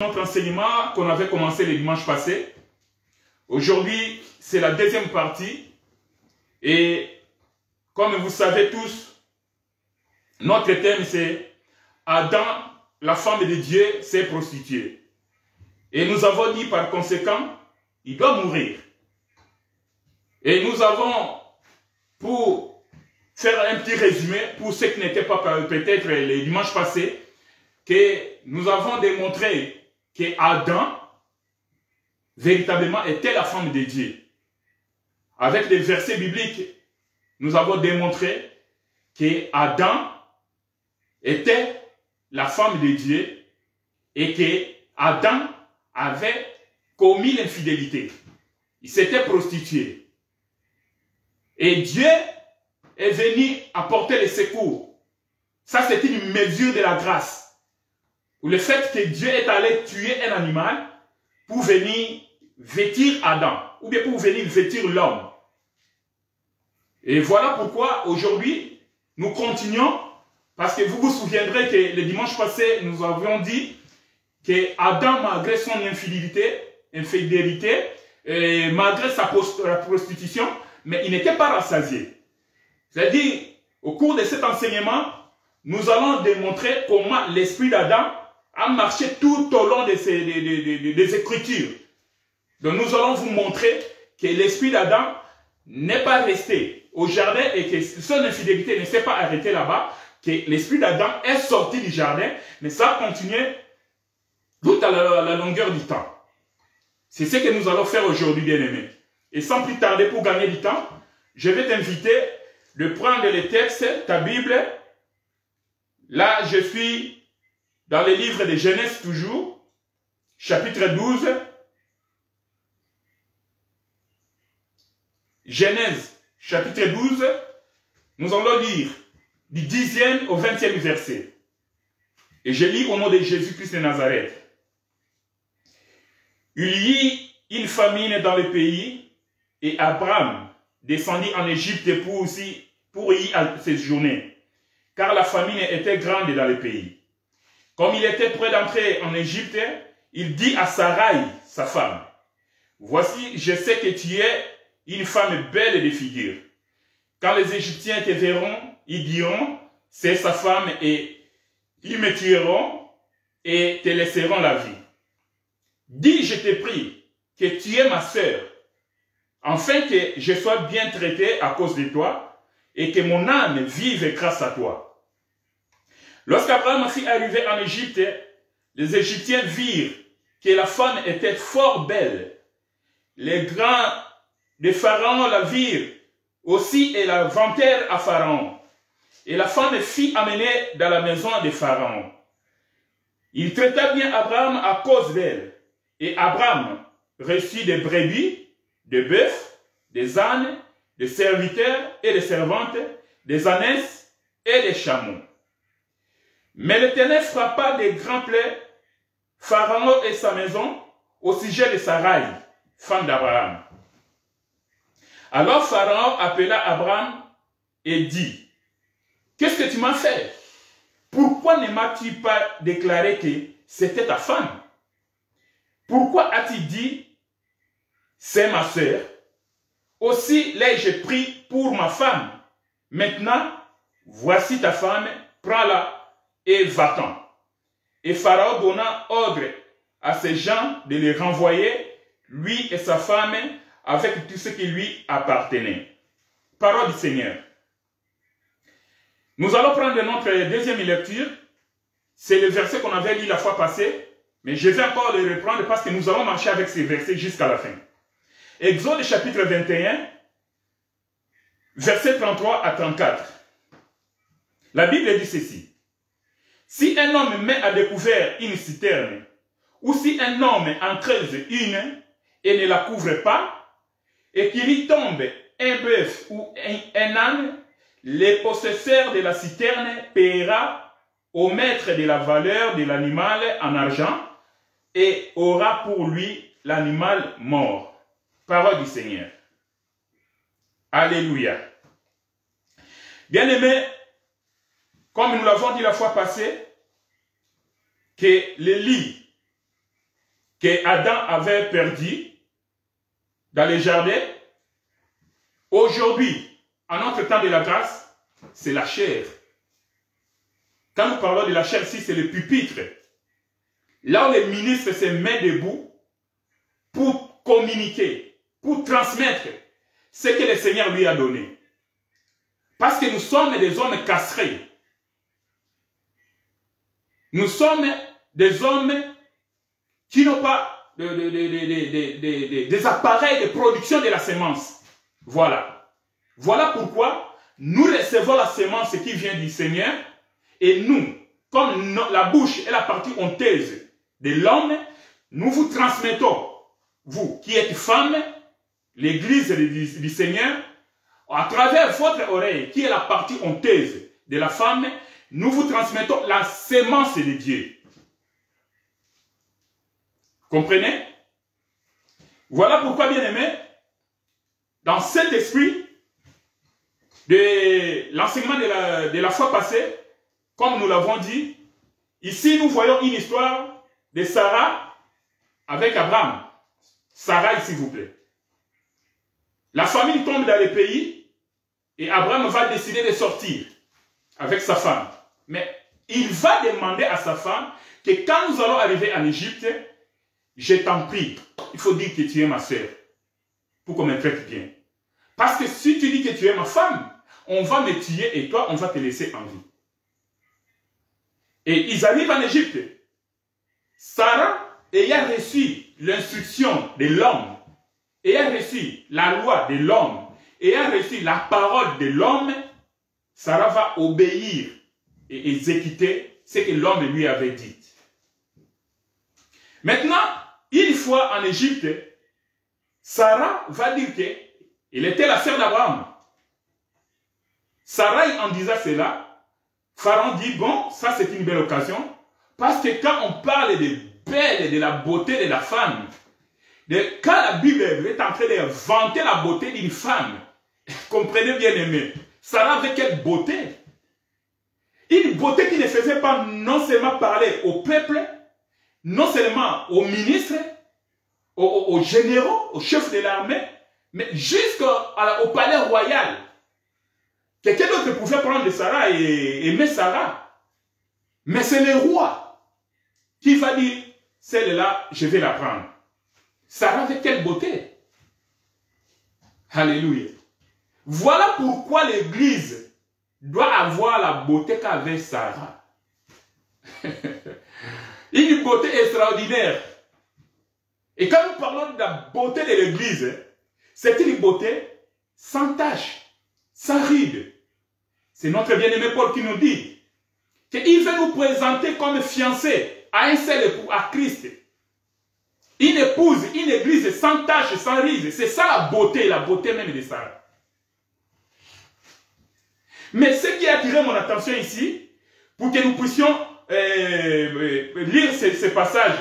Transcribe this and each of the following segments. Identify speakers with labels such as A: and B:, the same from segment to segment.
A: notre enseignement qu'on avait commencé le dimanche passé. Aujourd'hui, c'est la deuxième partie. Et comme vous savez tous, notre thème c'est Adam, la femme de Dieu, s'est prostituée. Et nous avons dit par conséquent, il doit mourir. Et nous avons, pour faire un petit résumé, pour ceux qui n'étaient pas peut-être les dimanches passés, que nous avons démontré que Adam, véritablement, était la femme de Dieu. Avec les versets bibliques, nous avons démontré que Adam était la femme de Dieu et que Adam avait commis l'infidélité. Il s'était prostitué. Et Dieu est venu apporter le secours. Ça, c'est une mesure de la grâce. Le fait que Dieu est allé tuer un animal pour venir vêtir Adam, ou bien pour venir vêtir l'homme. Et voilà pourquoi aujourd'hui, nous continuons, parce que vous vous souviendrez que le dimanche passé, nous avions dit que Adam, malgré son infidélité, malgré sa prostitution, mais il n'était pas rassasié. C'est-à-dire, au cours de cet enseignement, nous allons démontrer comment l'esprit d'Adam a marché tout au long des Écritures. Donc nous allons vous montrer que l'esprit d'Adam n'est pas resté au jardin et que son infidélité ne s'est pas arrêtée là-bas, que l'esprit d'Adam est sorti du jardin, mais ça a continué tout à la longueur du temps. C'est ce que nous allons faire aujourd'hui, bien-aimés. Et sans plus tarder, pour gagner du temps, je vais t'inviter de prendre les textes, ta Bible. Là, je suis dans le livre de Genèse toujours, chapitre 12. Genèse, chapitre 12, nous allons lire du 10e au 20e verset. Et je lis au nom de Jésus-Christ de Nazareth. Il y eut une famine dans le pays, et Abraham descendit en Égypte pour y séjourner, car la famine était grande dans le pays. Comme il était près d'entrer en Égypte, il dit à Sarai, sa femme, « Voici, je sais que tu es une femme belle de figure. Quand les Égyptiens te verront, ils diront, c'est sa femme, et ils me tueront et te laisseront la vie. Dis, je te prie, que tu es ma sœur, afin que je sois bien traité à cause de toi, et que mon âme vive grâce à toi. » Lorsqu'Abraham fut arrivé en Égypte, les Égyptiens virent que la femme était fort belle. Les grands de Pharaon la virent aussi et la vantèrent à Pharaon. Et la femme fut amenée dans la maison de Pharaon. Il traita bien Abraham à cause d'elle. Et Abraham reçut des brebis, des bœufs, des ânes, des serviteurs et des servantes, des ânesses et des chameaux. Mais l'Éternel frappa de grands plaies Pharaon et sa maison au sujet de Sarai, femme d'Abraham. Alors Pharaon appela Abraham et dit, « Qu'est-ce que tu m'as fait? Pourquoi ne m'as-tu pas déclaré que c'était ta femme? Pourquoi as-tu dit, c'est ma sœur? Aussi l'ai-je pris pour ma femme. Maintenant, voici ta femme, prends-la et va-t'en. » Et Pharaon donna ordre à ses gens de les renvoyer, lui et sa femme, avec tout ce qui lui appartenait. Parole du Seigneur. Nous allons prendre notre deuxième lecture. C'est le verset qu'on avait lu la fois passée, mais je vais encore le reprendre parce que nous allons marcher avec ces versets jusqu'à la fin. Exode chapitre 21, versets 33 à 34. La Bible dit ceci. Si un homme met à découvert une citerne, ou si un homme en creuse une et ne la couvre pas, et qu'il y tombe un bœuf ou un âne, le possesseur de la citerne paiera au maître de la valeur de l'animal en argent et aura pour lui l'animal mort. Parole du Seigneur. Alléluia. Bien-aimés, comme nous l'avons dit la fois passée, que le lit que Adam avait perdu dans les jardins, aujourd'hui, en notre temps de la grâce, c'est la chair. Quand nous parlons de la chair ici, c'est le pupitre. Là où les ministres se mettent debout pour communiquer, pour transmettre ce que le Seigneur lui a donné. Parce que nous sommes des hommes castrés. Nous sommes des hommes qui n'ont pas des appareils de production de la semence. Voilà. Voilà pourquoi nous recevons la semence qui vient du Seigneur et nous, comme la bouche est la partie honteuse de l'homme, nous vous transmettons, vous qui êtes femmes, l'église du Seigneur, à travers votre oreille, qui est la partie honteuse de la femme, nous vous transmettons la sémence de Dieu. Comprenez? Voilà pourquoi, bien aimé, dans cet esprit de l'enseignement de la fois passée, comme nous l'avons dit, ici nous voyons une histoire de Sarah avec Abraham. Sarah, s'il vous plaît. La famille tombe dans le pays et Abraham va décider de sortir avec sa femme. Mais il va demander à sa femme que quand nous allons arriver en Égypte, je t'en prie, il faut dire que tu es ma sœur pour qu'on me traite bien. Parce que si tu dis que tu es ma femme, on va me tuer et toi, on va te laisser en vie. Et ils arrivent en Égypte. Sarah, ayant reçu l'instruction de l'homme, ayant reçu la loi de l'homme, ayant reçu la parole de l'homme, Sarah va obéir et exécuter ce que l'homme lui avait dit. Maintenant, une fois en Égypte, Sarah va dire qu'elle était la sœur d'Abraham. Sarah, en disant cela, Pharaon dit, bon, ça c'est une belle occasion, parce que quand on parle de belle, de la beauté de la femme, quand la Bible est en train de vanter la beauté d'une femme, comprenez bien aimé, Sarah avait quelle beauté? Une beauté qui ne faisait pas non seulement parler au peuple, non seulement aux ministres, aux généraux, aux chefs de l'armée, mais jusqu'au palais royal. Quelqu'un d'autre pouvait prendre Sarah et aimer Sarah. Mais c'est le roi qui va dire, celle-là, je vais la prendre. Sarah avait quelle beauté. Alléluia. Voilà pourquoi l'Église doit avoir la beauté qu'avait Sarah. Une beauté extraordinaire. Et quand nous parlons de la beauté de l'Église, c'est une beauté sans tache, sans ride. C'est notre bien-aimé Paul qui nous dit qu'il veut nous présenter comme fiancés à un seul époux, à Christ. Une épouse, une église sans tache, sans ride. C'est ça la beauté même de Sarah. Mais ce qui a attiré mon attention ici, pour que nous puissions lire ce passage,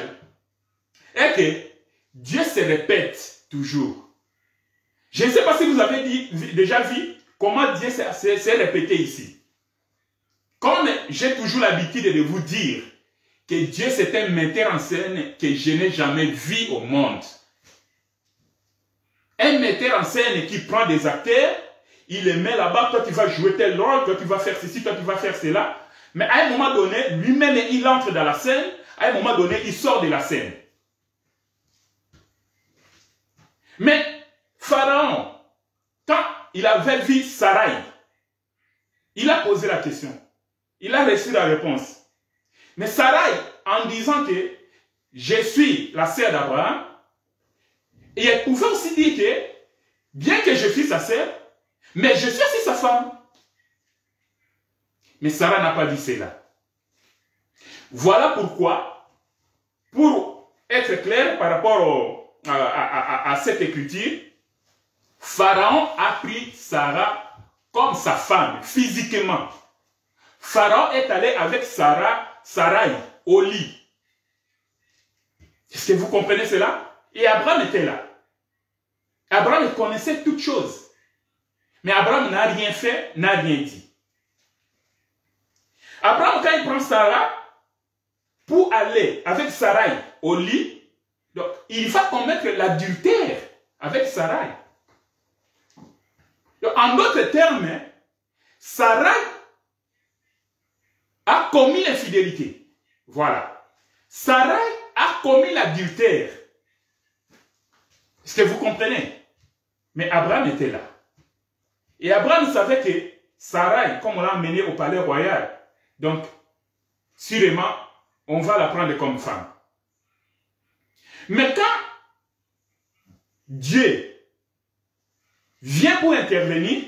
A: est que Dieu se répète toujours. Je ne sais pas si vous avez déjà vu comment Dieu s'est répété ici. Comme j'ai toujours l'habitude de vous dire que Dieu c'est un metteur en scène que je n'ai jamais vu au monde. Un metteur en scène qui prend des acteurs, il les met là-bas, toi tu vas jouer tel rôle, toi tu vas faire ceci, toi tu vas faire cela. Mais à un moment donné, lui-même il entre dans la scène, à un moment donné il sort de la scène. Mais Pharaon, quand il avait vu Sarai, il a posé la question. Il a reçu la réponse. Mais Sarai, en disant que je suis la sœur d'Abraham, et elle pouvait aussi dire que, bien que je suis sa sœur, mais je suis aussi sa femme. Mais Sarah n'a pas dit cela. Voilà pourquoi, pour être clair par rapport à cette écriture, Pharaon a pris Sarah comme sa femme, physiquement. Pharaon est allé avec Sarai au lit. Est-ce que vous comprenez cela? Et Abraham était là. Abraham connaissait toutes choses. Mais Abraham n'a rien fait, n'a rien dit. Abraham, quand il prend Sarah, pour aller avec Sarai au lit, Donc, il va commettre l'adultère avec Sarai. En d'autres termes, Sarai a commis l'infidélité. Voilà. Sarai a commis l'adultère. Est-ce que vous comprenez? Mais Abraham était là. Et Abraham savait que Sarai, comme on l'a amené au palais royal, donc, sûrement, on va la prendre comme femme. Mais quand Dieu vient pour intervenir,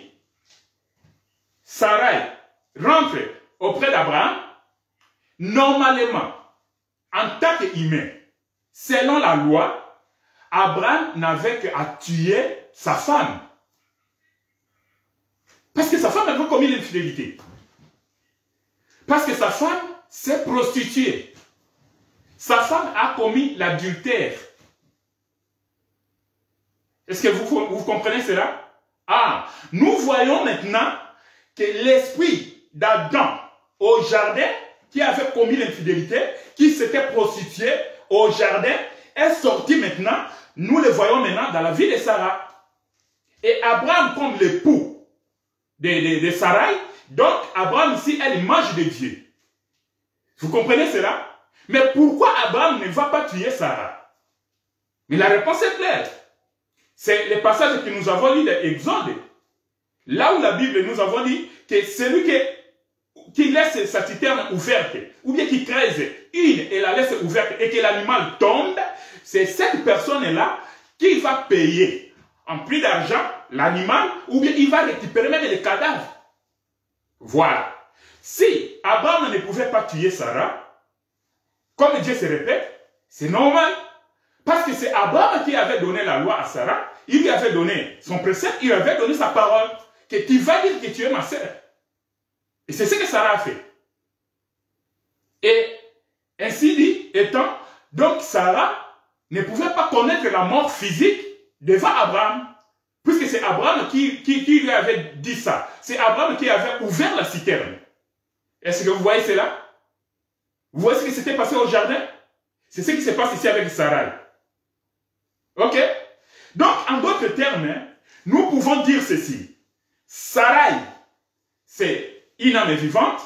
A: Sarai rentre auprès d'Abraham, normalement, en tant qu'humain, selon la loi, Abraham n'avait qu'à tuer sa femme. Parce que sa femme avait commis l'infidélité. Parce que sa femme s'est prostituée. Sa femme a commis l'adultère. Est-ce que vous comprenez cela? Ah, nous voyons maintenant que l'esprit d'Adam au jardin, qui avait commis l'infidélité, qui s'était prostitué au jardin, est sorti maintenant. Nous le voyons maintenant dans la vie de Sarah. Et Abraham, comme l'époux de Sarai, donc Abraham ici est l'image de Dieu. Vous comprenez cela? Mais pourquoi Abraham ne va pas tuer Sarah? Mais la réponse est claire. C'est le passage que nous avons lu de Exode. Là où la Bible nous avons dit que celui qui laisse sa citerne ouverte, ou bien qui creuse une et la laisse ouverte et que l'animal tombe, c'est cette personne-là qui va payer en prix d'argent l'animal, ou bien il va récupérer même les cadavres. Voilà. Si Abraham ne pouvait pas tuer Sarah, comme Dieu se répète, c'est normal. Parce que c'est Abraham qui avait donné la loi à Sarah, il lui avait donné son précepte, il lui avait donné sa parole, que tu vas dire que tu es ma sœur. Et c'est ce que Sarah a fait. Et ainsi dit, étant, donc Sarah ne pouvait pas connaître la mort physique devant Abraham, puisque c'est Abraham qui lui avait dit ça. C'est Abraham qui avait ouvert la citerne. Est-ce que vous voyez cela? Vous voyez ce qui s'était passé au jardin? C'est ce qui se passe ici avec Sarai. Ok? Donc, en d'autres termes, nous pouvons dire ceci. Sarai, c'est une âme vivante,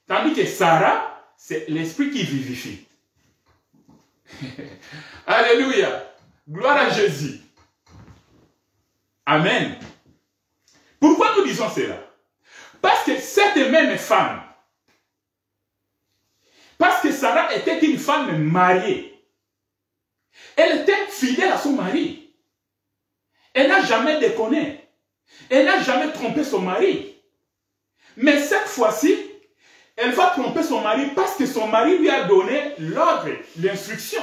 A: tandis que Sarah, c'est l'esprit qui vivifie. Alléluia. Gloire à Jésus. Amen. Pourquoi nous disons cela? Parce que cette même femme, parce que Sarah était une femme mariée, elle était fidèle à son mari. Elle n'a jamais déconné. Elle n'a jamais trompé son mari. Mais cette fois-ci, elle va tromper son mari parce que son mari lui a donné l'ordre, l'instruction.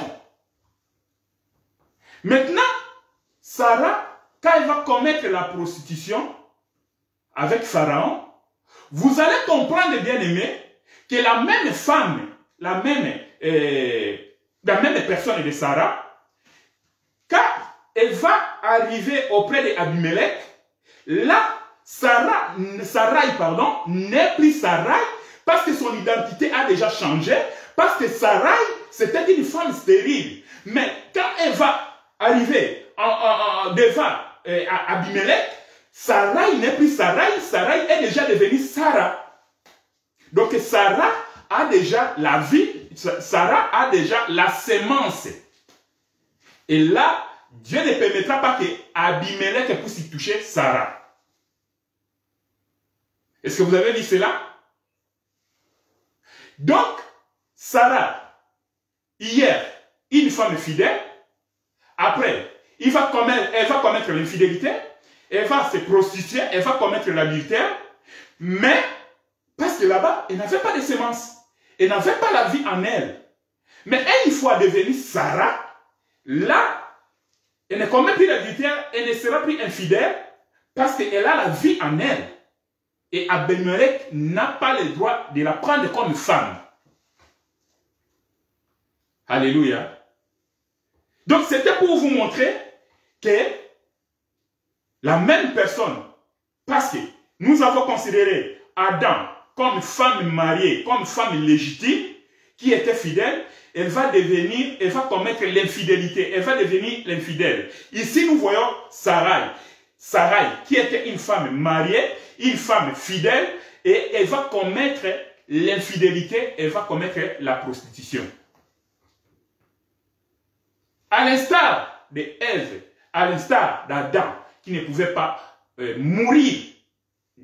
A: Maintenant, Sarah, quand elle va commettre la prostitution avec Pharaon, vous allez comprendre, bien aimé, que la même femme, la même personne de Sarah, quand elle va arriver auprès d'Abimelech, là, Sarai, pardon, n'est plus Sarai parce que son identité a déjà changé, parce que Sarai, c'était une femme stérile. Mais quand elle va arriver devant Abimelech, Sarai n'est plus Sarai, Sarai est déjà devenue Sarah. Donc Sarah a déjà la vie, Sarah a déjà la sémence. Et là, Dieu ne permettra pas que Abimelech puisse y toucher Sarah. Est-ce que vous avez vu cela? Donc, Sarah, hier, une femme fidèle, après, elle va commettre l'infidélité, elle va se prostituer, elle va commettre l'adultère, mais, parce que là-bas, elle n'avait pas de sémence, elle n'avait pas la vie en elle. Mais une fois devenue Sarah, là, elle ne commet plus l'adultère, elle ne sera plus infidèle, parce qu'elle a la vie en elle. Et Abimelech n'a pas le droit de la prendre comme femme. Alléluia. Donc c'était pour vous montrer que la même personne, parce que nous avons considéré Adam comme femme mariée, comme femme légitime, qui était fidèle, elle va commettre l'infidélité. Elle va devenir l'infidèle. Ici, nous voyons Sarai. Sarai, qui était une femme mariée, une femme fidèle, et elle va commettre l'infidélité, elle va commettre la prostitution. À l'instar d'Ève, à l'instar d'Adam, qui ne pouvait pas mourir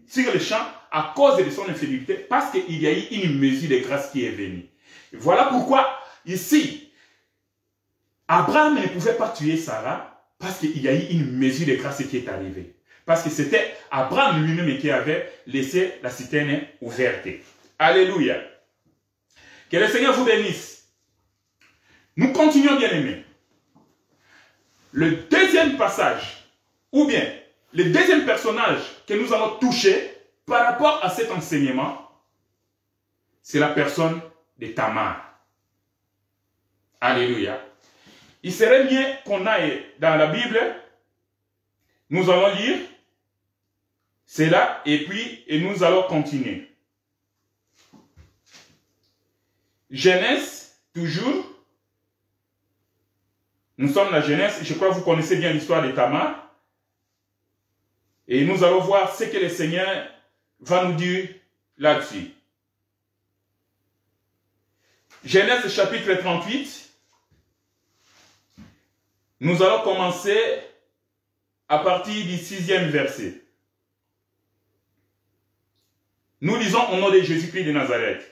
A: sur le champ à cause de son infidélité, parce qu'il y a eu une mesure de grâce qui est venue. Voilà pourquoi, ici, Abraham ne pouvait pas tuer Sarah, parce qu'il y a eu une mesure de grâce qui est arrivée. Parce que c'était Abraham lui-même qui avait laissé la citerne ouverte. Alléluia. Que le Seigneur vous bénisse. Nous continuons, bien aimés. Le deuxième passage, ou bien le deuxième personnage que nous allons toucher par rapport à cet enseignement, c'est la personne de Tamar. Alléluia. Il serait mieux qu'on aille dans la Bible. Nous allons lire cela et nous allons continuer. Genèse, toujours. Nous sommes dans la Genèse. Je crois que vous connaissez bien l'histoire de Tamar. Et nous allons voir ce que le Seigneur va nous dire là-dessus. Genèse chapitre 38. Nous allons commencer à partir du 6e verset. Nous lisons au nom de Jésus-Christ de Nazareth.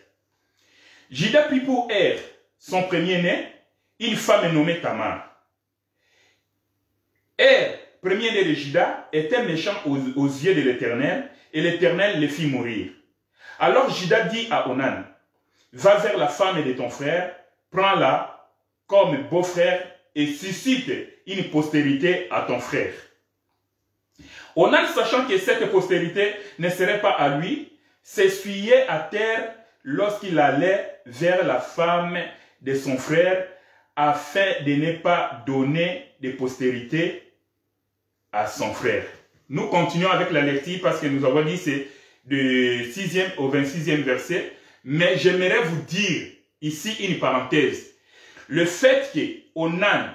A: Juda prit pour Er, son premier-né, une femme nommée Tamar. Er, premier-né de Juda, était méchant aux yeux de l'Éternel, et l'Éternel le fit mourir. Alors Juda dit à Onan, va vers la femme de ton frère, prends-la comme beau-frère et suscite une postérité à ton frère. Onan, sachant que cette postérité ne serait pas à lui, s'essuyait à terre lorsqu'il allait vers la femme de son frère afin de ne pas donner de postérité à son frère. Nous continuons avec la lecture parce que nous avons dit c'est du 6e au 26e verset. Mais j'aimerais vous dire ici une parenthèse. Le fait que Onan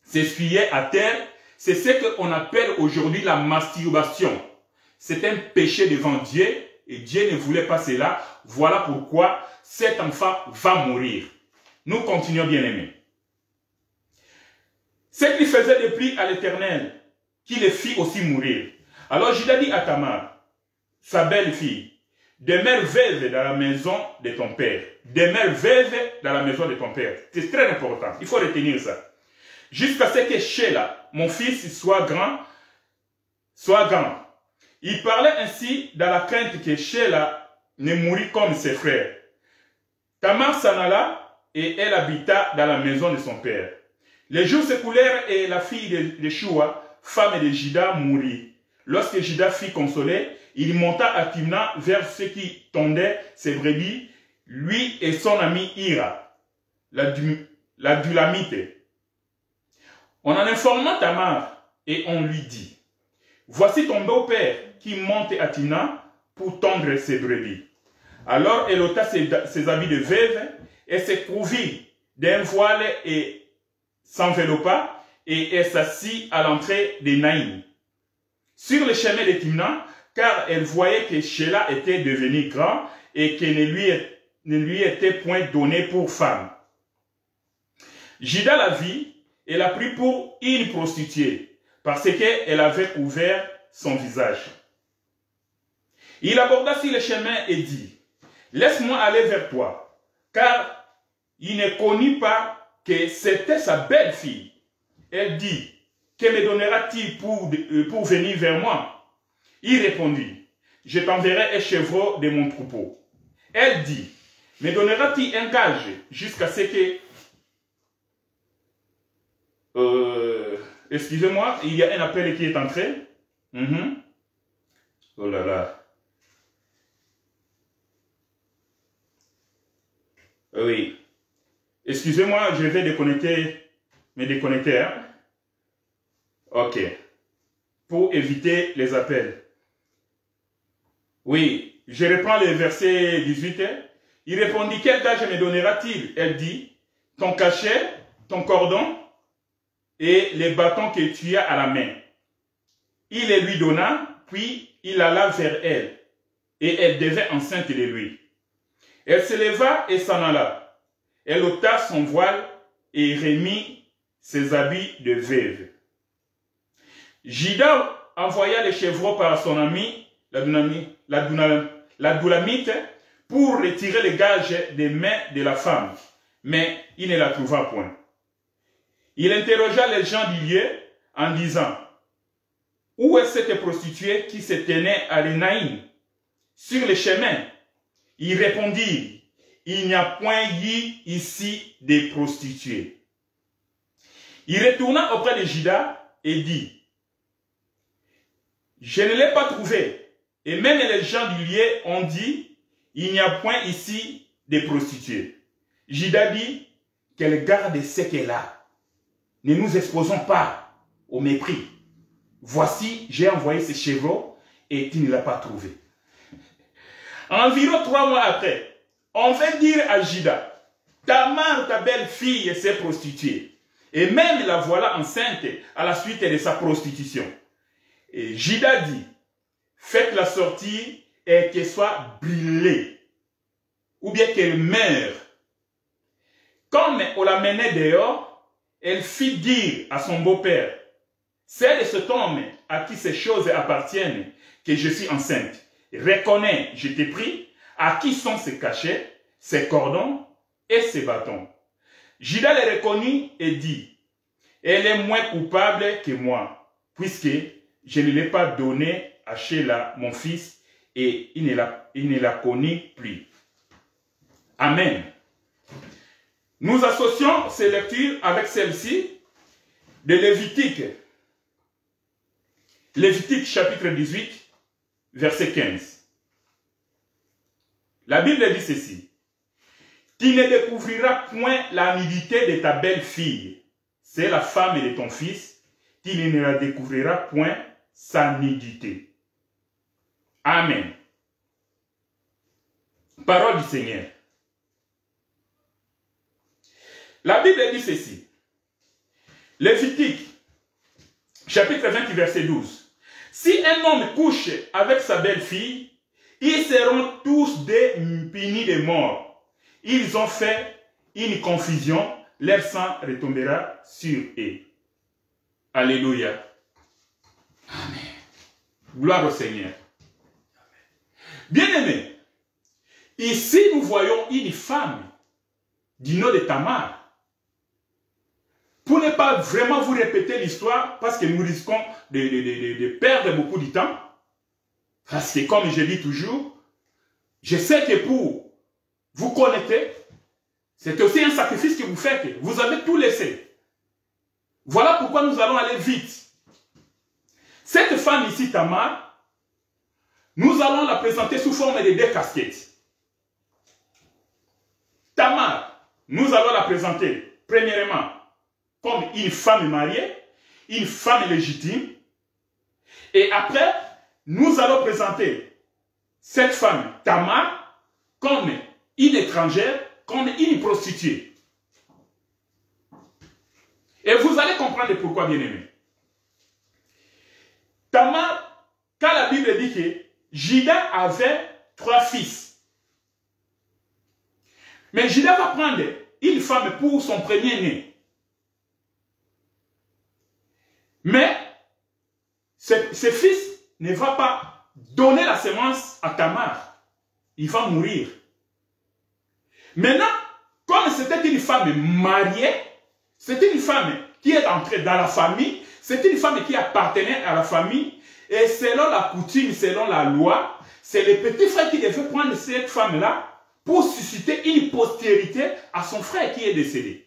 A: s'essuyait à terre, c'est ce qu'on appelle aujourd'hui la masturbation. C'est un péché devant Dieu et Dieu ne voulait pas cela. Voilà pourquoi cet enfant va mourir. Nous continuons, bien aimés. Ce qu'il faisait de pris à l'Éternel, qui le fit aussi mourir. Alors Juda dit à Tamar, sa belle-fille, demeure veuve dans la maison de ton père. Demeure veuve dans la maison de ton père. C'est très important. Il faut retenir ça. Jusqu'à ce que Sheila, mon fils, soit grand. Il parlait ainsi dans la crainte que Sheila ne mourût comme ses frères. Tamar s'en alla et elle habita dans la maison de son père. Les jours s'écoulèrent et la fille de Shua, femme de Juda, mourut. Lorsque Juda fut consolé, il monta à Timna vers ceux qui tondaient ses brebis, lui et son ami Ira, la Dulamite. On en informa Tamar et on lui dit, voici ton beau-père qui monte à Timna pour tondre ses brebis. Alors elle ôta ses habits de veuve et se couvrit d'un voile et s'enveloppa et elle s'assit à l'entrée de Naïm. Sur le chemin de Timna, car elle voyait que Sheila était devenu grand et qu'elle ne lui était point donné pour femme. Juda la vit et l'a pris pour une prostituée, parce qu'elle avait couvert son visage. Il aborda sur le chemin et dit, laisse-moi aller vers toi, car il ne connut pas que c'était sa belle-fille. Elle dit, que me donnera-t-il pour venir vers moi? Il répondit, je t'enverrai un chevreau de mon troupeau. Elle dit, me donnera-t-il un gage jusqu'à ce que... excusez-moi, il y a un appel qui est entré. Oh là là. Oui. Excusez-moi, je vais me déconnecter. Hein? Ok. Pour éviter les appels. Oui, je reprends le verset 18. Il répondit, quel gage me donnera-t-il? Elle dit, ton cachet, ton cordon et les bâtons que tu as à la main. Il les lui donna, puis il alla vers elle, et elle devint enceinte de lui. Elle se leva et s'en alla. Elle ôta son voile et remit ses habits de veuve. Juda envoya les chevreaux par son ami, la Doulamite, pour retirer les gages des mains de la femme, mais il ne la trouva point. Il interrogea les gens du lieu en disant, où est cette prostituée qui se tenait à l'Enaïm, sur le chemin? Ils répondirent, il n'y a point eu ici de prostituées. Il retourna auprès de Juda et dit, je ne l'ai pas trouvée. Et même les gens du lieu ont dit, il n'y a point ici de prostituées. Juda dit, qu'elle garde ce qu'elle a. Ne nous exposons pas au mépris. Voici, j'ai envoyé ces chevaux et tu ne l'as pas trouvé. Environ 3 mois après, on vint dire à Juda, Tamar, ta belle-fille, s'est prostituée. Et même la voilà enceinte à la suite de sa prostitution. Et Juda dit, faites-la sortir et qu'elle soit brûlée, ou bien qu'elle meure. Comme on la menait dehors, elle fit dire à son beau-père, c'est de cet homme à qui ces choses appartiennent que je suis enceinte. Reconnais, je t'ai pris, à qui sont ces cachets, ces cordons et ces bâtons. Juda les reconnut et dit, elle est moins coupable que moi, puisque je ne l'ai pas donné à Sheila, mon fils, et il ne la connaît plus. Amen. Nous associons ces lectures avec celle-ci de Lévitique. Lévitique chapitre 18, verset 15. La Bible dit ceci. Tu ne découvriras point la nudité de ta belle-fille. C'est la femme de ton fils. Tu ne la découvriras point sa nudité. Amen. Parole du Seigneur. La Bible dit ceci. Lévitique, chapitre 20, verset 12. Si un homme couche avec sa belle-fille, ils seront tous des punis de mort. Ils ont fait une confusion, leur sang retombera sur eux. Alléluia. Amen. Gloire au Seigneur. Bien-aimés, ici nous voyons une femme du nom de Tamar. Pour ne pas vraiment vous répéter l'histoire, parce que nous risquons de perdre beaucoup de temps, parce que comme je dis toujours, je sais que pour vous connecter, c'est aussi un sacrifice que vous faites. Vous avez tout laissé. Voilà pourquoi nous allons aller vite. Cette femme ici, Tamar, nous allons la présenter sous forme de 2 casquettes. Tamar, nous allons la présenter, premièrement, comme une femme mariée, une femme légitime. Et après, nous allons présenter cette femme, Tamar, comme une étrangère, comme une prostituée. Et vous allez comprendre pourquoi, bien-aimés. Tamar, quand la Bible dit que Juda avait 3 fils. Mais Juda va prendre une femme pour son premier-né. Mais ce fils ne va pas donner la semence à Tamar. Il va mourir. Maintenant, comme c'était une femme mariée, c'était une femme qui est entrée dans la famille, c'était une femme qui appartenait à la famille, et selon la coutume, selon la loi, c'est le petit frère qui devait prendre cette femme-là pour susciter une postérité à son frère qui est décédé.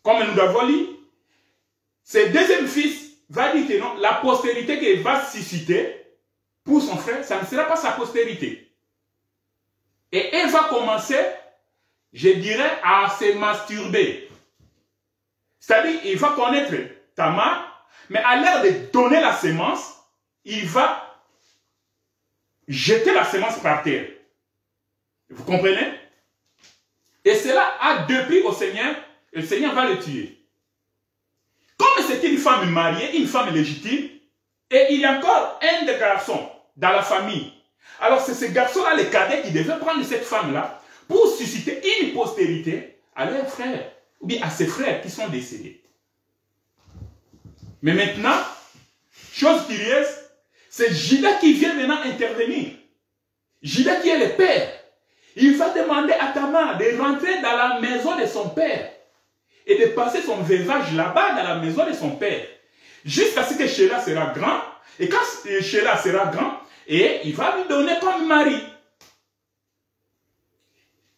A: Comme nous l'avons lu, ce deuxième fils va dire que non, la postérité qu'il va susciter pour son frère, ça ne sera pas sa postérité. Et elle va commencer, je dirais, à se masturber. C'est-à-dire, il va connaître Tamar, mais à l'heure de donner la semence, il va jeter la semence par terre. Vous comprenez? Et cela a déplu au Seigneur, et le Seigneur va le tuer. Comme c'est une femme mariée, une femme légitime, et il y a encore un des garçons dans la famille. Alors c'est ce garçon-là, le cadet, qui devait prendre cette femme-là pour susciter une postérité à leurs frères, ou bien à ses frères qui sont décédés. Mais maintenant, chose curieuse, c'est Juda qui vient maintenant intervenir. Juda qui est le père. Il va demander à Tamar de rentrer dans la maison de son père et de passer son veuvage là-bas dans la maison de son père. Jusqu'à ce que Sheila sera grand. Et quand Sheila sera grand, et il va lui donner comme mari.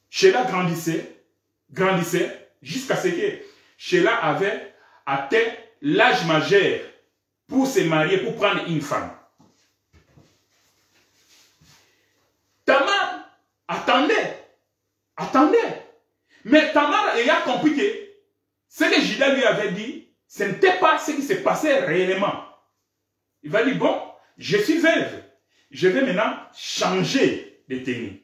A: Sheila grandissait jusqu'à ce que Sheila avait atteint l'âge majeur pour se marier, pour prendre une femme. Tamar attendait. Mais Tamar ayant compris que ce que Juda lui avait dit, ce n'était pas ce qui s'est passé réellement. Il va dire, bon, je suis veuve. Je vais maintenant changer de tenue.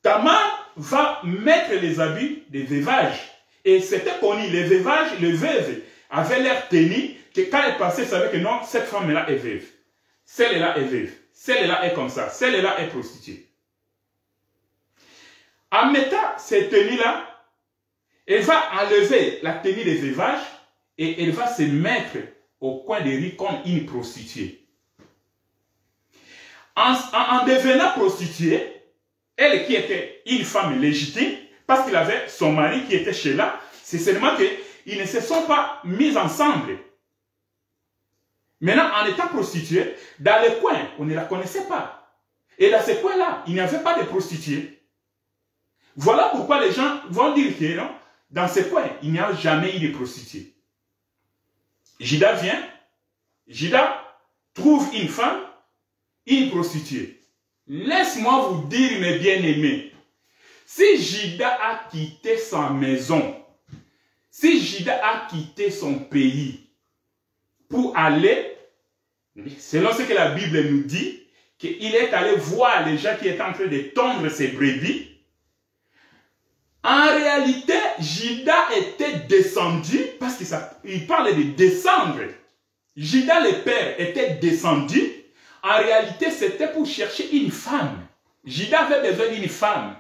A: Tamar va mettre les habits de veuvage. Et c'était connu, les veuvages, les veuves avaient l'air tenue, que quand elle passait, elle savait que non, cette femme-là est veuve. Celle-là est veuve. Celle-là est comme ça. Celle-là est prostituée. En mettant cette tenue-là, elle va enlever la tenue de veuvage et elle va se mettre au coin de rue comme une prostituée. En devenant prostituée, elle qui était une femme légitime, parce qu'il avait son mari qui était Sheila, c'est seulement qu'ils ne se sont pas mis ensemble. Maintenant, en étant prostituée, dans les coins, on ne la connaissait pas. Et dans ces coins-là, il n'y avait pas de prostituées. Voilà pourquoi les gens vont dire que non, dans ces coins, il n'y a jamais eu de prostituées. Juda vient, Juda trouve une femme, une prostituée. Laisse-moi vous dire, mes bien-aimés, si Juda a quitté sa maison, si Juda a quitté son pays pour aller, selon ce que la Bible nous dit, qu'il est allé voir les gens qui étaient en train de tondre ses brebis, en réalité, Juda était descendu, parce qu'il parle de descendre. Juda le père était descendu. En réalité, c'était pour chercher une femme. Juda avait besoin d'une femme.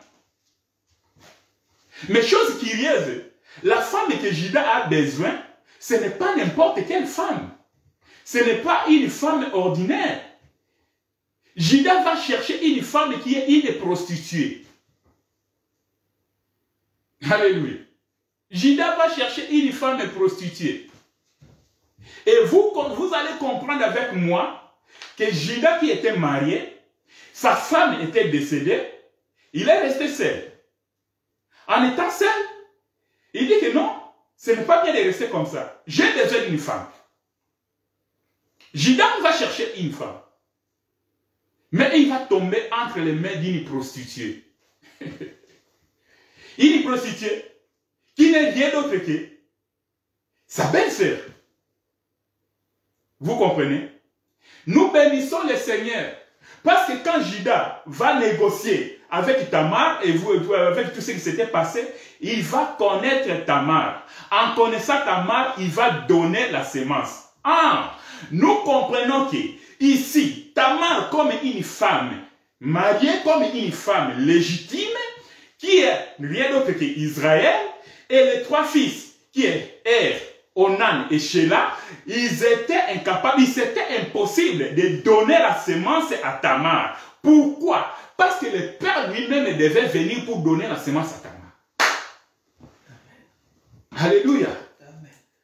A: Mais chose curieuse, la femme que Juda a besoin, ce n'est pas n'importe quelle femme. Ce n'est pas une femme ordinaire. Juda va chercher une femme qui est une prostituée. Alléluia. Juda va chercher une femme prostituée. Et vous allez comprendre avec moi que Juda qui était marié, sa femme était décédée, il est resté seul. En étant seul, il dit que non, ce n'est pas bien de rester comme ça. J'ai besoin d'une femme. Juda va chercher une femme. Mais il va tomber entre les mains d'une prostituée. Une prostituée qui n'est rien d'autre que sa belle-sœur. Vous comprenez? Nous bénissons le Seigneur. Parce que quand Juda va négocier avec Tamar, et avec tout ce qui s'était passé, il va connaître Tamar. En connaissant Tamar, il va donner la sémence. Nous comprenons que ici, Tamar comme une femme, mariée comme une femme légitime, qui est rien d'autre qu'Israël, et les trois fils, qui est Er, Onan et Sheila, ils étaient incapables, il était impossible de donner la sémence à Tamar. Pourquoi? Parce que le père lui-même devait venir pour donner la sémence à Tamar. Alléluia.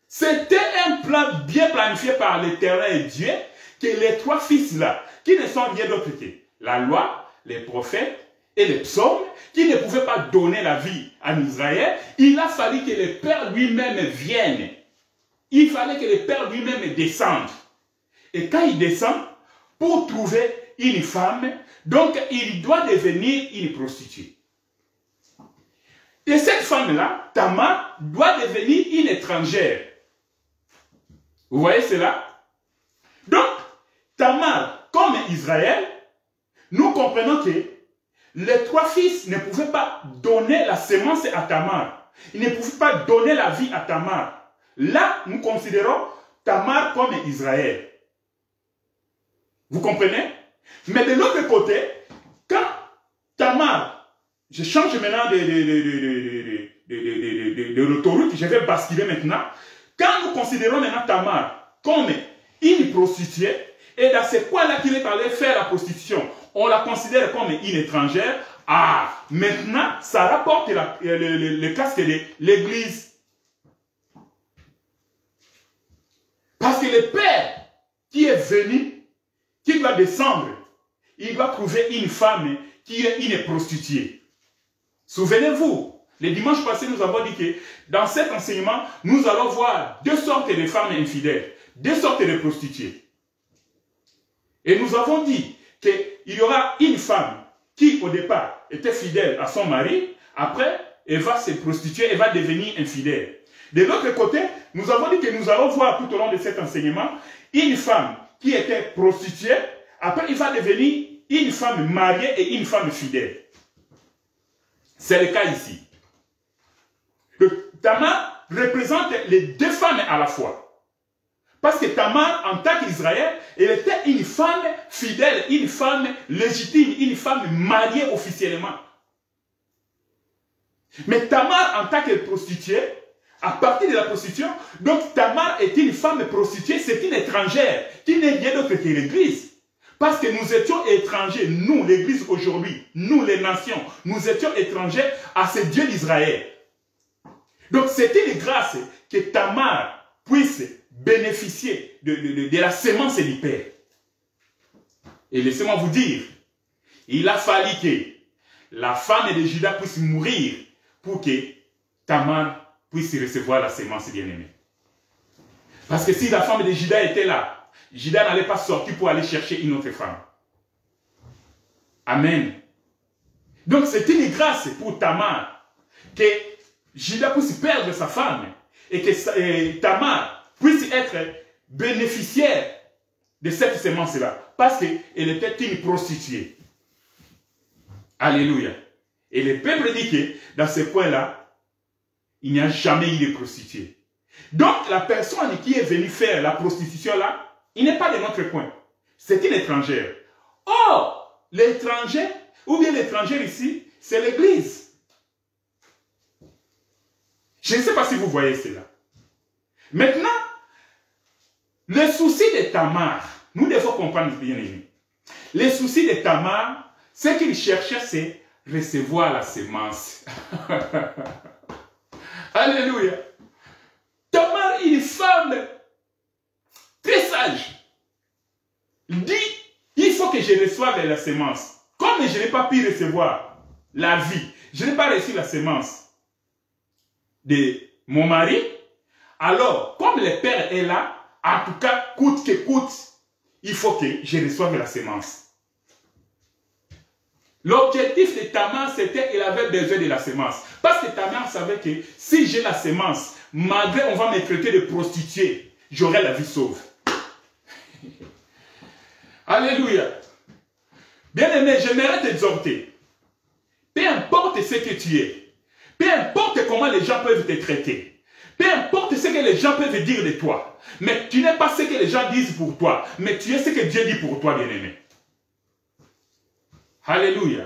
A: C'était un plan bien planifié par l'Éternel Dieu, que les trois fils-là, qui ne sont rien d'autre que la loi, les prophètes et les psaumes, qui ne pouvaient pas donner la vie à Israël, il a fallu que le Père lui-même vienne. Il fallait que le Père lui-même descende. Et quand il descend, pour trouver une femme, donc il doit devenir une prostituée. Et cette femme-là, Tamar, doit devenir une étrangère. Vous voyez cela? Donc, Tamar, comme Israël, nous comprenons que les trois fils ne pouvaient pas donner la sémence à Tamar. Ils ne pouvaient pas donner la vie à Tamar. Là, nous considérons Tamar comme Israël. Vous comprenez? Mais de l'autre côté, quand Tamar, je change maintenant de l'autoroute, je vais basculer maintenant. Quand nous considérons maintenant Tamar comme une prostituée, et dans ce coin-là qu'il est allé faire la prostitution, on la considère comme une étrangère. Ah, maintenant, ça rapporte le casque de l'Église. Parce que le Père qui est venu, qui doit descendre, il doit trouver une femme qui est une prostituée. Souvenez-vous, le dimanche passé, nous avons dit que dans cet enseignement, nous allons voir deux sortes de femmes infidèles, deux sortes de prostituées. Et nous avons dit qu'il y aura une femme qui, au départ, était fidèle à son mari. Après, elle va se prostituer, elle va devenir infidèle. De l'autre côté, nous avons dit que nous allons voir tout au long de cet enseignement une femme qui était prostituée. Après, il va devenir une femme mariée et une femme fidèle. C'est le cas ici. Tamar représente les deux femmes à la fois. Parce que Tamar, en tant qu'Israël, elle était une femme fidèle, une femme légitime, une femme mariée officiellement. Mais Tamar, en tant que prostituée, à partir de la prostitution, donc Tamar est une femme prostituée, c'est une étrangère qui n'est rien d'autre que l'Église. Parce que nous étions étrangers, nous, l'Église aujourd'hui, nous, les nations, nous étions étrangers à ce Dieu d'Israël. Donc c'était une grâce que Tamar puisse bénéficier de la sémence du Père. Et laissez-moi vous dire, il a fallu que la femme de Juda puisse mourir pour que Tamar puisse recevoir la sémence bien-aimée. Parce que si la femme de Juda était là, Juda n'allait pas sortir pour aller chercher une autre femme. Amen. Donc c'est une grâce pour Tamar que Juda puisse perdre sa femme et que Tamar puisse être bénéficiaire de cette sémence-là. Parce qu'elle était une prostituée. Alléluia. Et le peuple dit que dans ce point-là, il n'y a jamais eu de prostituée. Donc la personne qui est venue faire la prostitution-là, il n'est pas de notre coin. C'est une étrangère. Or, l'étranger, ou bien l'étranger ici, c'est l'Église. Je ne sais pas si vous voyez cela. Maintenant, le souci de Tamar, nous devons comprendre bien aimé. Le souci de Tamar, ce qu'il cherchait, c'est recevoir la sémence. Alléluia. Tamar, une femme très sage, dit, il faut que je reçoive la sémence. Comme je n'ai pas pu recevoir la vie, je n'ai pas reçu la sémence de mon mari, alors, comme le Père est là, en tout cas, coûte que coûte, il faut que je reçoive la sémence. L'objectif de Tamar, c'était qu'il avait besoin de la sémence. Parce que Tamar savait que si j'ai la sémence, malgré on va me traiter de prostituée, j'aurai la vie sauve. Alléluia. Bien-aimé, j'aimerais t'exhorter. Peu importe ce que tu es, peu importe comment les gens peuvent te traiter, peu importe ce que les gens peuvent dire de toi, mais tu n'es pas ce que les gens disent pour toi, mais tu es ce que Dieu dit pour toi, bien-aimé. Alléluia.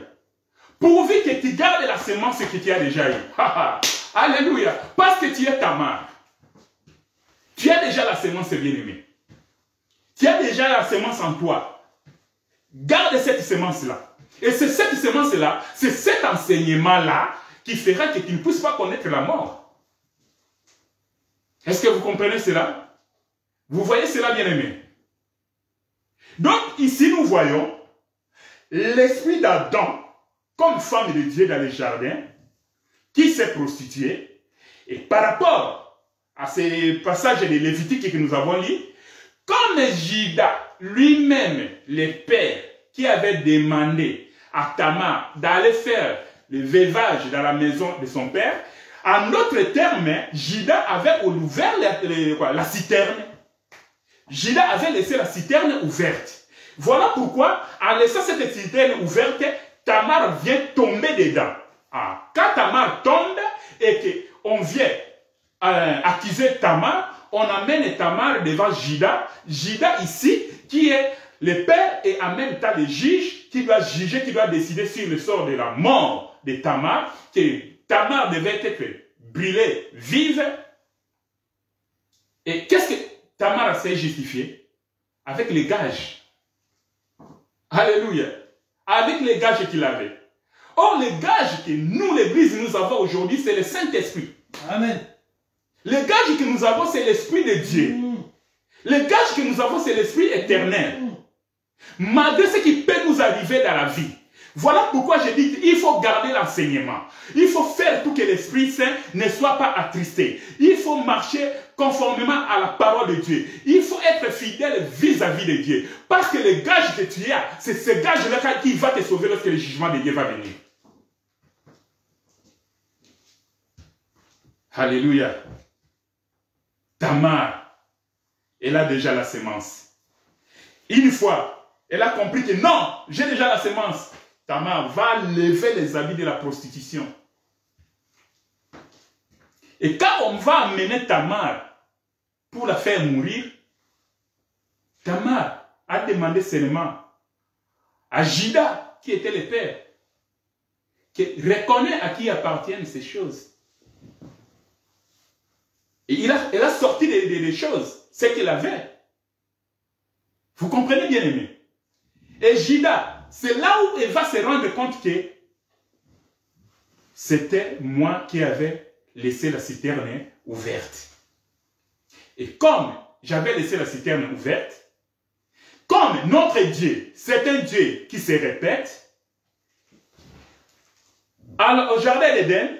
A: Pourvu que tu gardes la sémence que tu as déjà eue. Alléluia. Parce que tu es Tamar. Tu as déjà la sémence, bien-aimé. Tu as déjà la sémence en toi. Garde cette sémence-là. Et c'est cette sémence-là, c'est cet enseignement-là qui fera que tu ne puisses pas connaître la mort. Est-ce que vous comprenez cela? Vous voyez cela, bien-aimé? Donc, ici, nous voyons l'esprit d'Adam, comme femme de Dieu dans le jardin, qui s'est prostituée. Et par rapport à ces passages de Lévitique que nous avons lus, comme Juda lui-même, le père, qui avait demandé à Tamar d'aller faire le veuvage dans la maison de son père, en d'autres termes, Juda avait ouvert la citerne. Juda avait laissé la citerne ouverte. Voilà pourquoi, en laissant cette citerne ouverte, Tamar vient tomber dedans. Ah, quand Tamar tombe et qu'on vient accuser Tamar, on amène Tamar devant Juda. Juda ici, qui est le père et en même temps le juge, qui doit juger, qui doit décider sur le sort de la mort de Tamar, que Tamar devait être brûlée vive. Et qu'est-ce que Tamar s'est justifié? Avec les gages. Alléluia. Avec les gages qu'il avait. Or, les gages que nous, l'Église, nous avons aujourd'hui, c'est le Saint-Esprit.
B: Amen.
A: Les gages que nous avons, c'est l'Esprit de Dieu. Les gages que nous avons, c'est l'Esprit éternel. Malgré ce qui peut nous arriver dans la vie. Voilà pourquoi je dis qu'il faut garder l'enseignement. Il faut faire tout que l'Esprit Saint ne soit pas attristé. Il faut marcher conformément à la parole de Dieu. Il faut être fidèle vis-à-vis de Dieu. Parce que le gage que tu as, c'est ce gage-là qui va te sauver lorsque le jugement de Dieu va venir. Alléluia. Tamar, elle a déjà la sémence. Une fois, elle a compris que non, j'ai déjà la sémence. Tamar va lever les habits de la prostitution. Et quand on va amener Tamar pour la faire mourir, Tamar a demandé seulement à Juda, qui était le père, qui reconnaît à qui appartiennent ces choses. Et elle a sorti des choses, ce qu'il avait. Vous comprenez bien aimé? Et Juda, c'est là où elle va se rendre compte que c'était moi qui avais laissé la citerne ouverte. Et comme j'avais laissé la citerne ouverte, comme notre Dieu, c'est un Dieu qui se répète, alors au jardin d'Éden,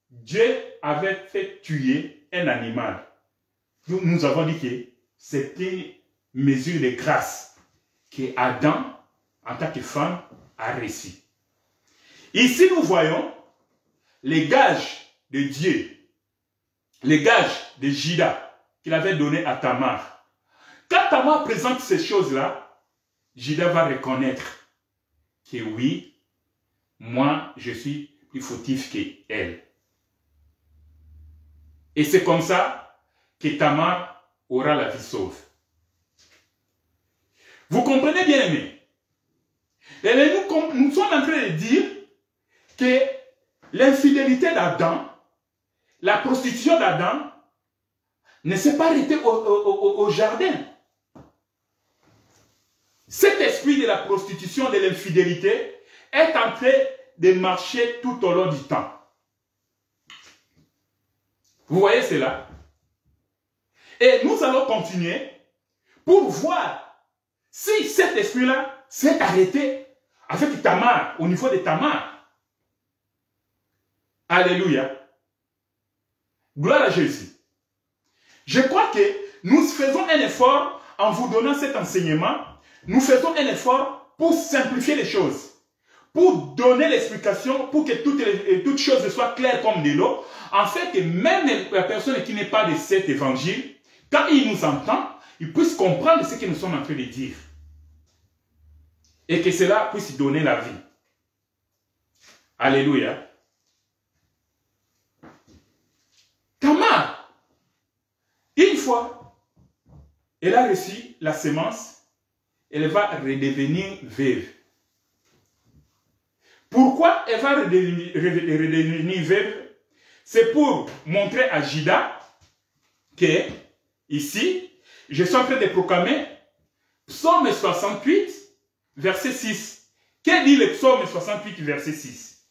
A: Dieu avait fait tuer un animal. Nous avons dit que c'était une mesure de grâce que Adam, en tant que femme, a reçu. Ici, nous voyons les gages de Dieu, les gages de Juda qu'il avait donné à Tamar. Quand Tamar présente ces choses-là, Juda va reconnaître que oui, moi, je suis plus fautif qu'elle. Et c'est comme ça que Tamar aura la vie sauve. Vous comprenez bien aimé? Et nous sommes en train de dire que l'infidélité d'Adam, la prostitution d'Adam, ne s'est pas arrêtée au jardin. Cet esprit de la prostitution, de l'infidélité, est en train de marcher tout au long du temps. Vous voyez cela? Et nous allons continuer pour voir si cet esprit-là s'est arrêté avec Tamar, au niveau de Tamar. Alléluia. Gloire à Jésus. Je crois que nous faisons un effort en vous donnant cet enseignement. Nous faisons un effort pour simplifier les choses, pour donner l'explication, pour que toutes choses soient claires comme de l'eau, en fait que même la personne qui n'est pas de cet évangile, quand il nous entend, il puisse comprendre ce que nous sommes en train de dire. Et que cela puisse donner la vie. Alléluia. Tamar, une fois, elle a reçu la sémence, elle va redevenir veuve. Pourquoi elle va redevenir veuve? C'est pour montrer à Juda que, ici, je suis en train de proclamer Psaume 68, verset 6. Que dit le Psaume 68, verset 6?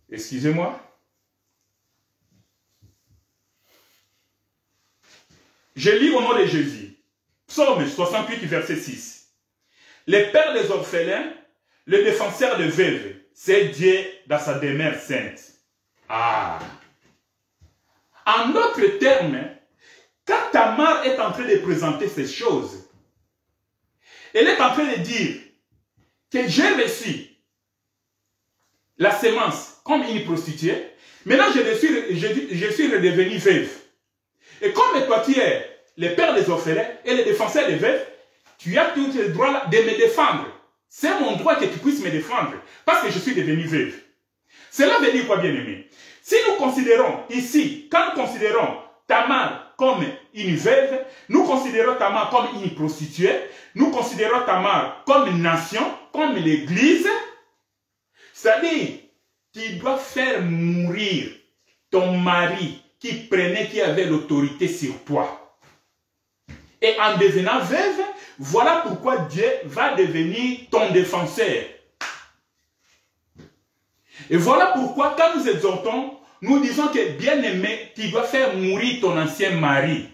A: Excusez-moi. Je lis au nom de Jésus. Psaume 68, verset 6. Le père des orphelins, le défenseur des veuves, c'est Dieu dans sa demeure sainte. Ah! En d'autres termes, quand Tamar est en train de présenter ces choses, elle est en train de dire que j'ai reçu la sémence comme une prostituée, maintenant je suis redevenu veuve. Et comme toi tu es le père des orphelins et le défenseur des veuves, tu as tout le droit de me défendre. C'est mon droit que tu puisses me défendre, parce que je suis devenu veuve. Cela veut dire quoi, bien-aimé? Si nous considérons ici, quand nous considérons Tamar comme une veuve, nous considérons Tamar comme une prostituée, nous considérons Tamar comme une nation, comme l'église, c'est-à-dire, tu dois faire mourir ton mari qui avait l'autorité sur toi. Et en devenant veuve, voilà pourquoi Dieu va devenir ton défenseur. Et voilà pourquoi quand nous exhortons, nous disons que bien-aimé, tu dois faire mourir ton ancien mari.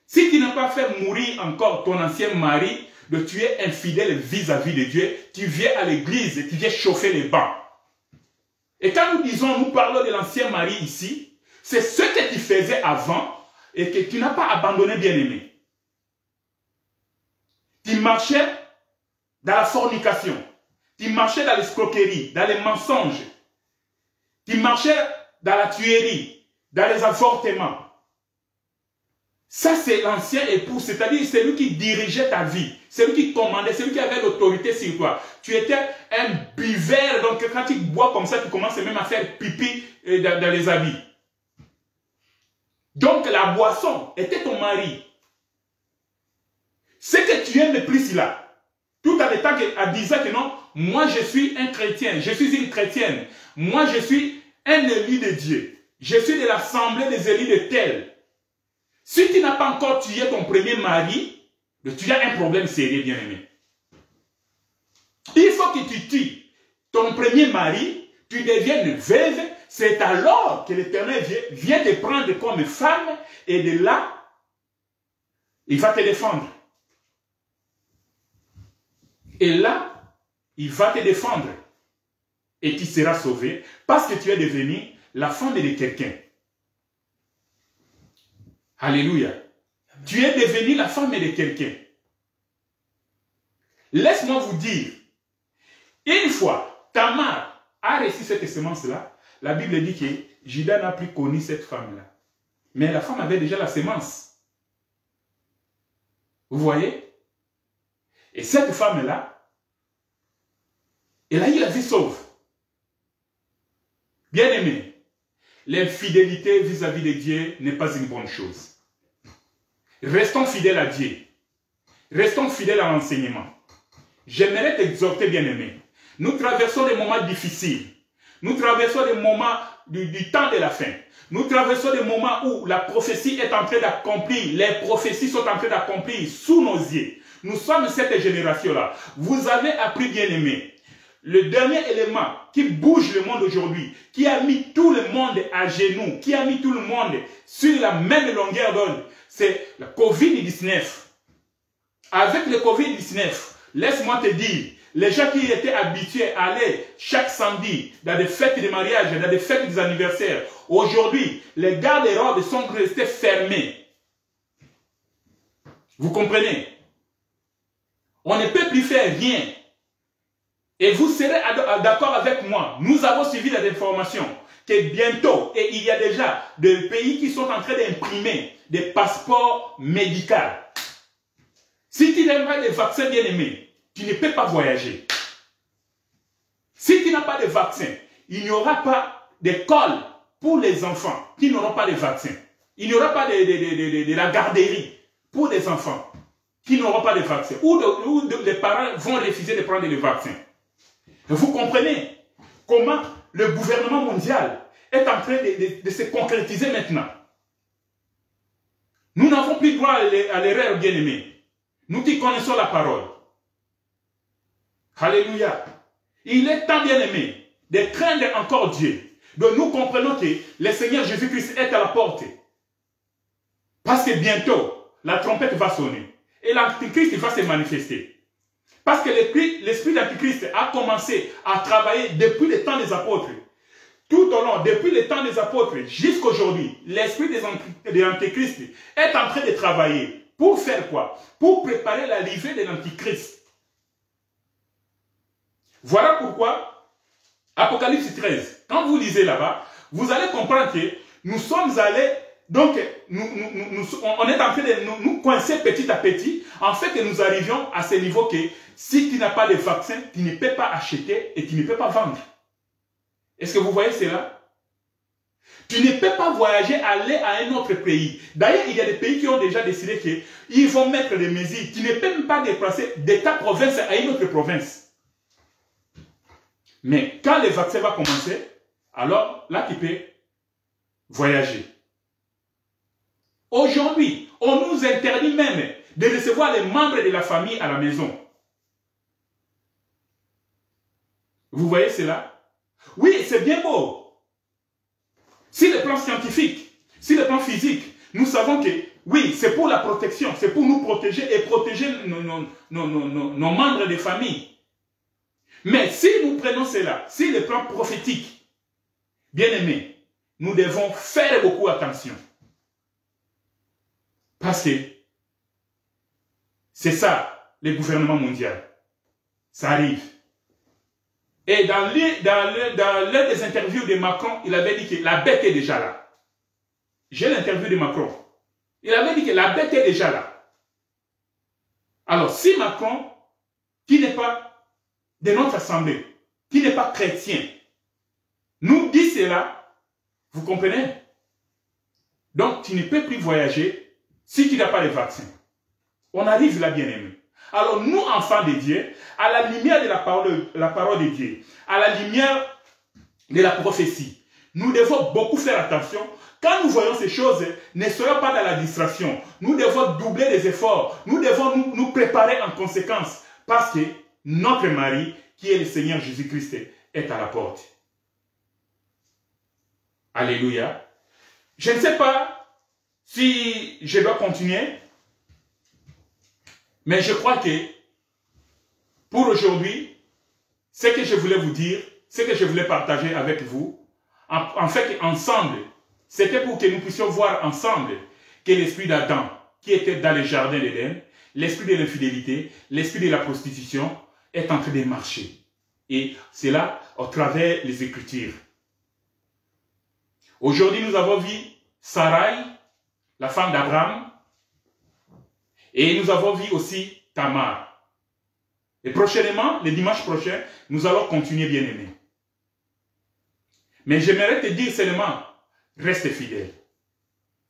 A: Si tu n'as pas fait mourir encore ton ancien mari, tu es infidèle vis-à-vis de Dieu, tu viens à l'église et tu viens chauffer les bancs. Et quand nous parlons de l'ancien mari ici, c'est ce que tu faisais avant et que tu n'as pas abandonné, bien-aimé. Tu marchais dans la fornication, tu marchais dans l'escroquerie, dans les mensonges, tu marchais dans la tuerie, dans les avortements. Ça, c'est l'ancien époux, c'est-à-dire c'est lui qui dirigeait ta vie, c'est lui qui commandait, c'est lui qui avait l'autorité sur toi. Tu étais un buveur, donc quand tu bois comme ça, tu commences même à faire pipi dans les habits. Donc la boisson était ton mari. Ce que tu aimes le plus là, tout en étant à disant que non, moi je suis un chrétien, je suis une chrétienne, moi je suis un élu de Dieu, je suis de l'assemblée des élus de tel. Si tu n'as pas encore tué ton premier mari, tu as un problème sérieux, bien-aimé. Il faut que tu tues ton premier mari, tu deviennes veuve, c'est alors que l'Éternel vient te prendre comme femme et de là, il va te défendre. Et là, il va te défendre. Et tu seras sauvé parce que tu es devenu la femme de quelqu'un. Alléluia. Tu es devenu la femme de quelqu'un. Laisse-moi vous dire, une fois, Tamar a reçu cette semence-là, la Bible dit que Judas n'a plus connu cette femme-là. Mais la femme avait déjà la semence. Vous voyez? Et cette femme-là, elle a eu la vie sauve. Bien-aimé, l'infidélité vis-à-vis de Dieu n'est pas une bonne chose. Restons fidèles à Dieu. Restons fidèles à l'enseignement. J'aimerais t'exhorter, bien-aimé. Nous traversons des moments difficiles. Nous traversons des moments du temps de la fin. Nous traversons des moments où la prophétie est en train d'accomplir. Les prophéties sont en train d'accomplir sous nos yeux. Nous sommes cette génération-là. Vous avez appris, bien-aimé. Le dernier élément qui bouge le monde aujourd'hui, qui a mis tout le monde à genoux, qui a mis tout le monde sur la même longueur d'onde, c'est le Covid-19. Avec le Covid-19, laisse-moi te dire, les gens qui étaient habitués à aller chaque samedi dans des fêtes de mariage, dans des fêtes des anniversaires, aujourd'hui, les garde-robes sont restés fermés. Vous comprenez? On ne peut plus faire rien. Et vous serez d'accord avec moi. Nous avons suivi les informations que bientôt, et il y a déjà des pays qui sont en train d'imprimer des passeports médicaux. Si tu n'as pas de vaccin, bien-aimé, tu ne peux pas voyager. Si tu n'as pas de vaccin, il n'y aura pas d'école pour les enfants qui n'auront pas de vaccin. Il n'y aura pas de la garderie pour les enfants qui n'auront pas de vaccin. Ou les parents vont refuser de prendre le vaccin. Vous comprenez comment le gouvernement mondial est en train de se concrétiser maintenant. Nous n'avons plus droit à l'erreur, bien-aimé. Nous qui connaissons la parole. Alléluia. Il est temps, bien-aimé, de craindre encore Dieu. Donc nous comprenons que le Seigneur Jésus-Christ est à la porte. Parce que bientôt, la trompette va sonner. Et l'Antichrist va se manifester. Parce que l'esprit d'Antichrist a commencé à travailler depuis le temps des apôtres. Tout au long, depuis le temps des apôtres jusqu'à aujourd'hui, l'esprit de l'Antichrist est en train de travailler. Pour faire quoi? Pour préparer l'arrivée de l'Antichrist. Voilà pourquoi, Apocalypse 13, quand vous lisez là-bas, vous allez comprendre que nous sommes allés Donc, on est en train de nous coincer petit à petit, en fait que nous arrivions à ce niveau que si tu n'as pas de vaccin, tu ne peux pas acheter et tu ne peux pas vendre. Est-ce que vous voyez cela? Tu ne peux pas voyager, aller à un autre pays. D'ailleurs, il y a des pays qui ont déjà décidé qu'ils vont mettre des mesures. Tu ne peux même pas déplacer de ta province à une autre province. Mais quand le vaccin va commencer, alors là, tu peux voyager. Aujourd'hui, on nous interdit même de recevoir les membres de la famille à la maison. Vous voyez cela? Oui, c'est bien beau. Sur le plan scientifique, sur le plan physique, nous savons que, oui, c'est pour la protection, c'est pour nous protéger et protéger nos membres de famille. Mais si nous prenons cela, sur le plan prophétique, bien aimé, nous devons faire beaucoup attention. Parce que c'est ça, le gouvernement mondial. Ça arrive. Et dans l'un des interviews de Macron, il avait dit que la bête est déjà là. J'ai l'interview de Macron. Il avait dit que la bête est déjà là. Alors, si Macron, qui n'est pas de notre assemblée, qui n'est pas chrétien, nous dit cela, vous comprenez? Donc, tu ne peux plus voyager si tu n'as pas de vaccin. On arrive là, bien aimé. Alors nous, enfants de Dieu, à la lumière de la parole de Dieu, à la lumière de la prophétie, nous devons beaucoup faire attention. Quand nous voyons ces choses, ne soyons pas dans la distraction. Nous devons doubler les efforts. Nous devons nous préparer en conséquence. Parce que notre mari, qui est le Seigneur Jésus-Christ, est à la porte. Alléluia. Je ne sais pas si je dois continuer. Mais je crois que pour aujourd'hui, ce que je voulais vous dire, ce que je voulais partager avec vous, en fait, ensemble, c'était pour que nous puissions voir ensemble que l'esprit d'Adam, qui était dans le jardin d'Éden, l'esprit de l'infidélité, l'esprit de la prostitution, est en train de marcher. Et c'est là, au travers des Écritures. Aujourd'hui, nous avons vu Sarai, la femme d'Abraham, et nous avons vu aussi Tamar. Et prochainement, le dimanche prochain, nous allons continuer, bien aimé. Mais j'aimerais te dire seulement, reste fidèle.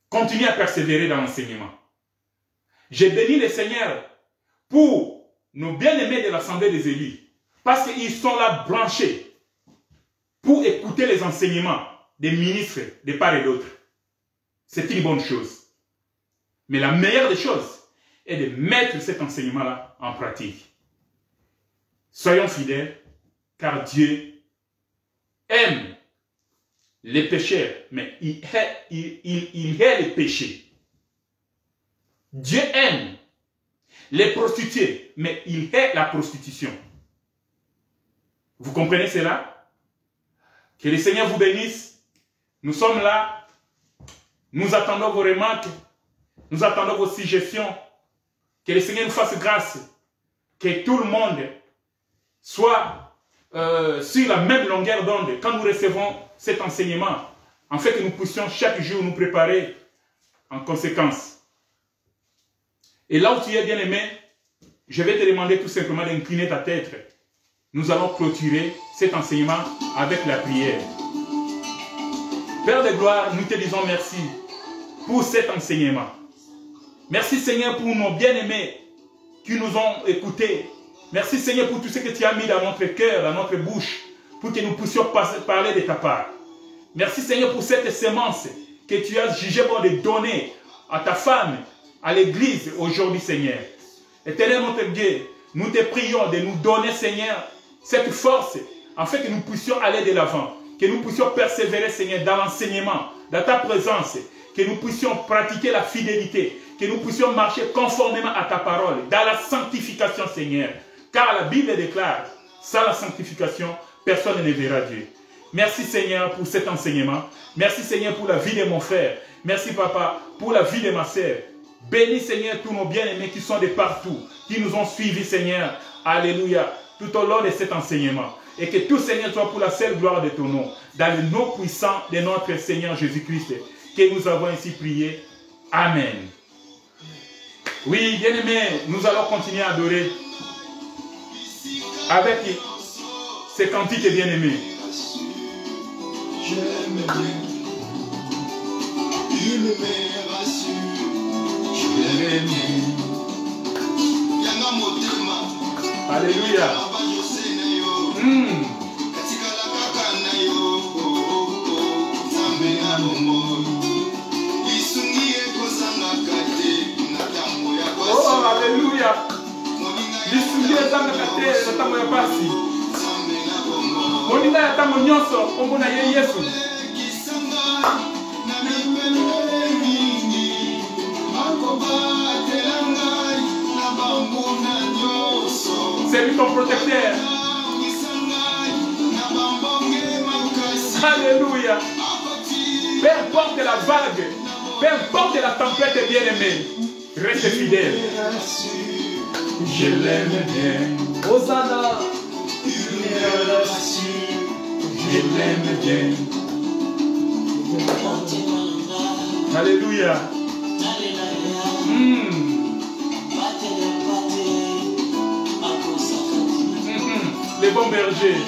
A: Continue à persévérer dans l'enseignement. J'ai béni le Seigneur pour nos bien-aimés de l'Assemblée des élus, parce qu'ils sont là branchés pour écouter les enseignements des ministres de part et d'autre. C'est une bonne chose. Mais la meilleure des choses, et de mettre cet enseignement-là en pratique. Soyons fidèles, car Dieu aime les pécheurs, mais il hait les péchés. Dieu aime les prostituées, mais il hait la prostitution. Vous comprenez cela? Que le Seigneur vous bénisse. Nous sommes là. Nous attendons vos remarques. Nous attendons vos suggestions. Que le Seigneur nous fasse grâce, que tout le monde soit sur la même longueur d'onde quand nous recevons cet enseignement, en fait que nous puissions chaque jour nous préparer en conséquence. Et là où tu es bien aimé, je vais te demander tout simplement d'incliner ta tête. Nous allons clôturer cet enseignement avec la prière. Père de gloire, nous te disons merci pour cet enseignement. Merci Seigneur pour nos bien-aimés qui nous ont écoutés. Merci Seigneur pour tout ce que tu as mis dans notre cœur, dans notre bouche, pour que nous puissions parler de ta part. Merci Seigneur pour cette semence que tu as jugé bon de donner à ta femme, à l'église aujourd'hui Seigneur. Éternel notre Dieu, nous te prions de nous donner Seigneur cette force, afin que nous puissions aller de l'avant, que nous puissions persévérer Seigneur dans l'enseignement, dans ta présence, que nous puissions pratiquer la fidélité, que nous puissions marcher conformément à ta parole, dans la sanctification, Seigneur. Car la Bible déclare, sans la sanctification, personne ne verra Dieu. Merci, Seigneur, pour cet enseignement. Merci, Seigneur, pour la vie de mon frère. Merci, Papa, pour la vie de ma sœur. Bénis, Seigneur, tous nos bien-aimés qui sont de partout, qui nous ont suivis, Seigneur. Alléluia. Tout au long de cet enseignement. Et que tout, Seigneur, soit pour la seule gloire de ton nom. Dans le nom puissant de notre Seigneur Jésus-Christ. que nous avons ici prié. Amen. Oui, bien-aimés, nous allons continuer à adorer avec ces cantiques bien-aimés.
B: Je l'aime bien, il me rassure, je l'aime bien.
A: Alléluia. Oh, alléluia. Lisungi ezanga kate natango ya pasi. Moninga ya tango nyonso kombo na ye Yesu. C'est lui ton protecteur. Alléluia. Peu importe la vague, peu importe la tempête bien-aimée, reste fidèle. Je l'aime bien. Hosanna. Je l'aime bien. Alléluia. Les bons bergers.